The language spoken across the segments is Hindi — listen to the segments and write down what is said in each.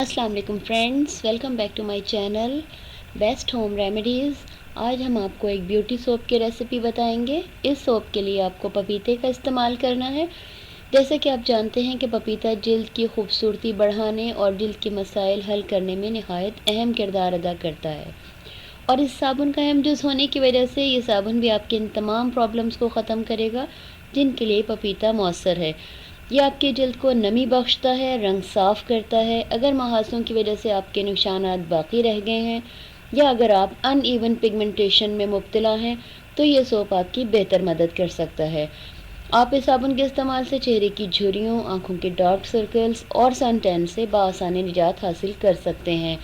अस्सलाम वालेकुम friends, welcome back to my channel best home remedies. आज हम आपको एक ब्यूटी सोप की रेसिपी बताएंगे। इस सोप के लिए आपको पपीते का इस्तेमाल करना है। जैसे कि आप जानते हैं कि पपीता जिल्द की खूबसूरती बढ़ाने और जिल्द के मसाइल हल करने में नहायत अहम किरदार अदा करता है, और इस साबुन का अहम जुज़ होने की वजह से ये साबुन भी आपके इन तमाम प्रॉब्लम्स को ख़त्म करेगा जिनके लिए पपीता मौसर है। ये आपके जल्द को नमी बख्शता है, रंग साफ़ करता है। अगर मुहासों की वजह से आपके निशानात बाकी रह गए हैं या अगर आप अनइवन पिगमेंटेशन में मुब्तला हैं तो ये सोप आपकी बेहतर मदद कर सकता है। आप इस साबुन के इस्तेमाल से चेहरे की झुर्रियों, आँखों के डार्क सर्कल्स और सन टैन से बआसानी निजात हासिल कर सकते हैं।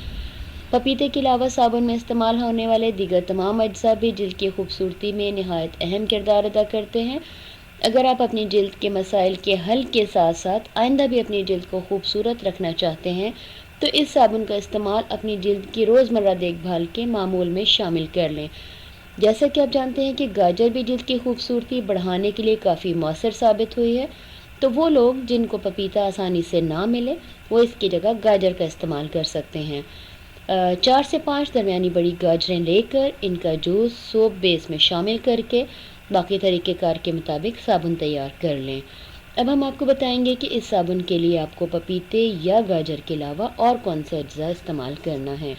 पपीते के अलावा साबुन में इस्तेमाल होने वाले दीगर तमाम अज्जा भी जिल्द की खूबसूरती में नहायत अहम किरदार अदा करते हैं। अगर आप अपनी जिल्द के मसाइल के हल के साथ साथ आइंदा भी अपनी जिल्द को खूबसूरत रखना चाहते हैं तो इस साबुन का इस्तेमाल अपनी जिल्द की रोज़मर्रा देखभाल के मामूल में शामिल कर लें। जैसा कि आप जानते हैं कि गाजर भी जिल्द की खूबसूरती बढ़ाने के लिए काफ़ी मौसर साबित हुई है, तो वो लोग जिनको पपीता आसानी से ना मिले वो इसकी जगह गाजर का इस्तेमाल कर सकते हैं। 4 से 5 दरमियानी बड़ी गाजरें लेकर इनका जूस सोप बेस में शामिल करके बाकी तरीक़ेकार के मुताबिक साबुन तैयार कर लें। अब हम आपको बताएंगे कि इस साबुन के लिए आपको पपीते या गाजर के अलावा और कौन सा अज्जा इस्तेमाल करना है।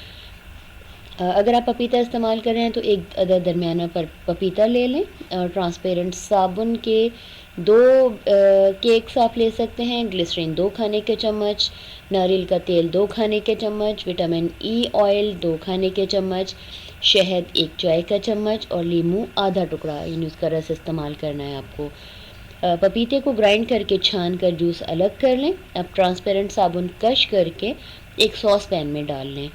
अगर आप पपीता इस्तेमाल कर रहे हैं तो एक अदद दरमियाना पर पपीता ले लें और ट्रांसपेरेंट साबुन के 2 केक्स आप ले सकते हैं। ग्लिसरीन 2 खाने के चम्मच, नारियल का तेल 2 खाने के चम्मच, विटामिन ई ऑयल 2 खाने के चम्मच, शहद 1 चाय का चम्मच और लीमू आधा टुकड़ा, यानी उसका रस इस्तेमाल करना है आपको। पपीते को ग्राइंड करके छान कर जूस अलग कर लें। अब ट्रांसपेरेंट साबुन कश करके एक सॉस पैन में डाल लें।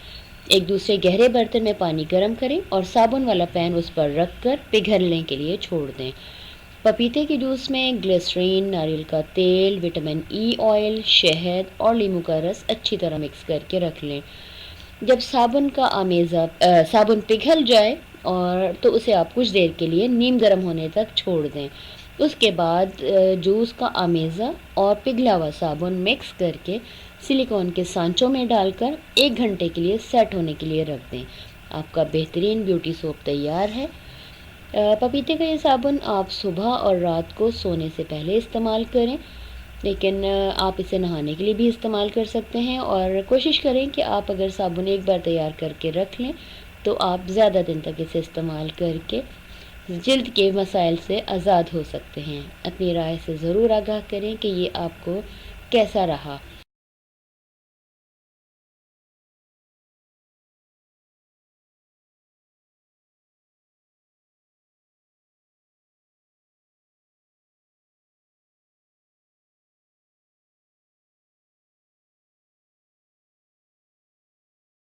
एक दूसरे गहरे बर्तन में पानी गर्म करें और साबुन वाला पैन उस पर रख कर पिघलने के लिए छोड़ दें। पपीते के जूस में ग्लिसरीन, नारियल का तेल, विटामिन ई ऑयल, शहद और नींबू का रस अच्छी तरह मिक्स करके रख लें। जब साबुन पिघल जाए और तो उसे आप कुछ देर के लिए नीम गर्म होने तक छोड़ दें। उसके बाद जूस का आमेज़ा और पिघला हुआ साबुन मिक्स करके सिलिकॉन के सांचों में डालकर 1 घंटे के लिए सेट होने के लिए रख दें। आपका बेहतरीन ब्यूटी सोप तैयार है। पपीते का ये साबुन आप सुबह और रात को सोने से पहले इस्तेमाल करें, लेकिन आप इसे नहाने के लिए भी इस्तेमाल कर सकते हैं। और कोशिश करें कि आप अगर साबुन एक बार तैयार करके रख लें तो आप ज़्यादा दिन तक इसे इस्तेमाल करके जिल्द के मसाइल से आज़ाद हो सकते हैं। अपनी राय से ज़रूर आगाह करें कि ये आपको कैसा रहा।